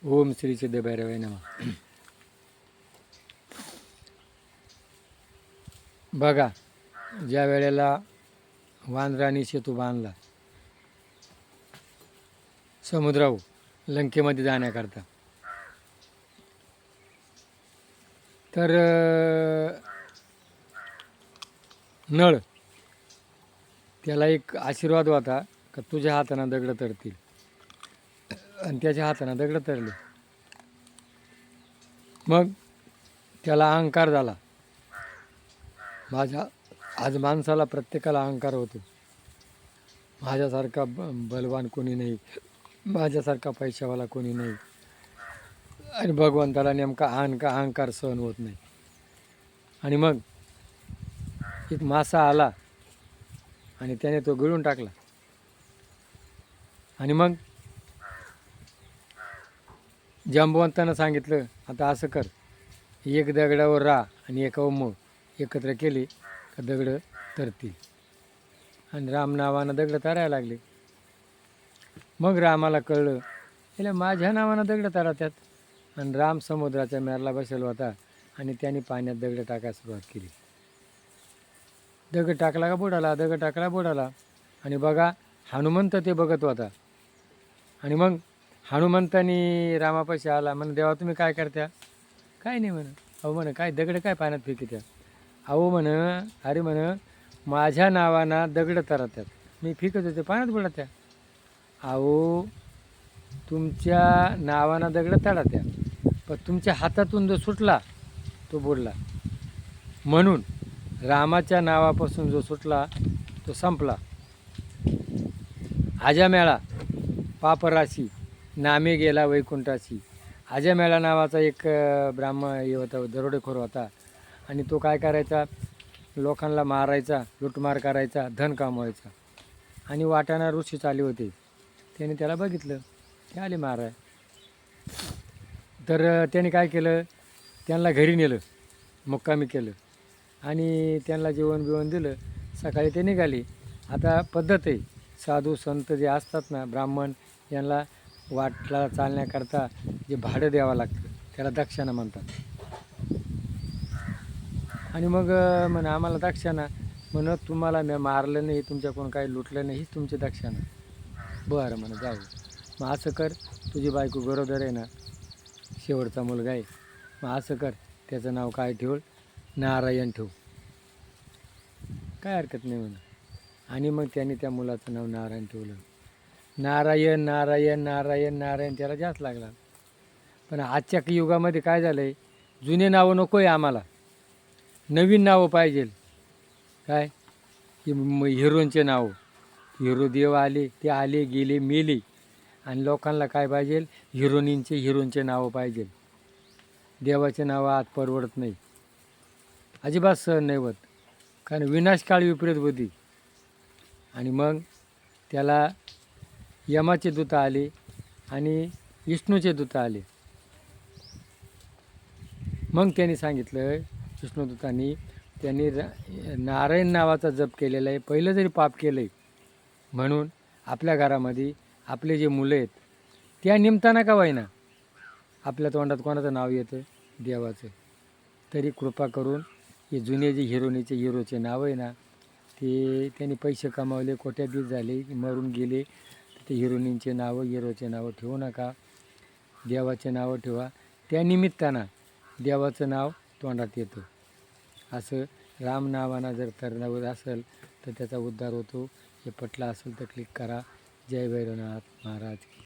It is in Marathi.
ओम श्री सिद्धभैरवाय नमः. बघा, ज्या वेळेला वानरांनी सेतू बांधला समुद्रावर लंकेमध्ये जाण्याकरता, तर नळ त्याला एक आशीर्वाद होता का तुझ्या हातानं दगड तरतील, आणि त्याच्या हातानं दगड तरले. मग त्याला अहंकार झाला. माझ्या आज माणसाला प्रत्येकाला अहंकार होतो. माझ्यासारखा बलवान कोणी नाही, माझ्यासारखा पैशावाला कोणी नाही. आणि भगवंताला नेमका अहंकार सहन होत नाही. आणि मग एक मासा आला आणि त्याने तो गिळून टाकला. आणि मग जांबवंतानं सांगितलं, आता असं कर, एक दगडावर राहा आणि एकावर मग एकत्र केले का दगड तरतील. आणि राम नावानं दगड तरायला लागले. मग रामाला कळलं, याला माझ्या नावानं दगड तरतात. आणि राम समुद्राच्या मेरला बसेल होता आणि त्याने पाण्यात दगड टाकायला सुरुवात केली. दगड टाकला का बुडाला, दगड टाकला बुडाला. आणि बघा, हनुमंत ते बघत होता. आणि मग हनुमंतानी रामापाशी आला, म्हण देवा तुम्ही काय करत्या? काय नाही म्हण. अहो म्हण काय दगड काय पाण्यात फेकित्या? अहो म्हण, अरे म्हण माझ्या नावानं दगड तरतात, मी फेकत होते पाण्यात बुडत्या. अहो तुमच्या नावानं दगड तळात्या, पण तुमच्या हातातून जो सुटला तो बुडला. म्हणून रामाच्या नावापासून जो सुटला तो संपला. आजामेळा पापराशी नामे गेला वैकुंठाशी. आजामेळा नावाचा एक ब्राह्मण हे होता, दरोडेखोर होता. आणि तो काय करायचा, लोकांना मारायचा, लुटमार करायचा, धन कमवायचा. आणि वाटाणा ऋषी चालले होते, त्याने त्याला बघितलं, ते आले माराय. तर त्याने काय केलं, त्यांना घरी नेलं, मुक्कामी केलं आणि त्यांना जेवण बिवण दिलं. सकाळी ते निघाले. आता पद्धत आहे, साधू संत जे असतात ना, ब्राह्मण, यांना वाटला चालण्याकरता जे भाडं द्यावं लागतं त्याला दक्षिणा म्हणतात. आणि मग म्हणे आम्हाला दक्षिणा, म्हणत तुम्हाला मी मारलं नाही, तुमच्याकडून काही लुटलं नाही, हीच तुमची दक्षिणा. बरं म्हणा जाऊ. मग असं कर, तुझी बायको गरोदर आहे ना, शेवटचा मुलगा आहे, मग असं कर, त्याचं नाव काय ठेव, नारायण ठेव, काय हरकत नाही म्हणा. आणि मग त्याने त्या मुलाचं नाव नारायण ठेवलं. नारायण नारायण नारायण नारायण त्याला जास्त लागला. पण आजच्या युगामध्ये काय झालं आहे, जुने नावं नको आहे आम्हाला, नवीन नावं पाहिजे. काय की हिरोंचे नाव, हिरो देव आले, ते आले गेले मेले. आणि लोकांना काय पाहिजे, हिरोंचे नावं पाहिजे. देवाचे नावं आज परवडत नाही, अजिबात सहन नाही होत, कारण विनाशकाळ विपरीत बुद्धी. आणि मग त्याला यमाचे दूत आले आणि विष्णूचे दूत आले. मग त्यांनी सांगितलं, विष्णुदूतांनी, त्यांनी नारायण नावाचा जप केलेला आहे, पहिलं जरी पाप केलं आहे, म्हणून आपल्या घरामध्ये आपले जे मुलं आहेत त्या निमताना का होईना आपल्या तोंडात कोणाचं नाव येतं, देवाचं. तरी कृपा करून हे जुने जे हिरोचे नाव आहे ना, ते त्यांनी पैसे कमावले, कोट्याधीश झाले, मरून गेले, ते हिरोचे नावं ठेवू नका, देवाचे नावं ठेवा. त्या निमित्तानं देवाचं नाव तोंडात येतं. असं राम नावानं जर तरणावत असेल तर त्याचा उद्धार होतो. हे पटलं असेल तर क्लिक करा. जय भैरवनाथ महाराज की.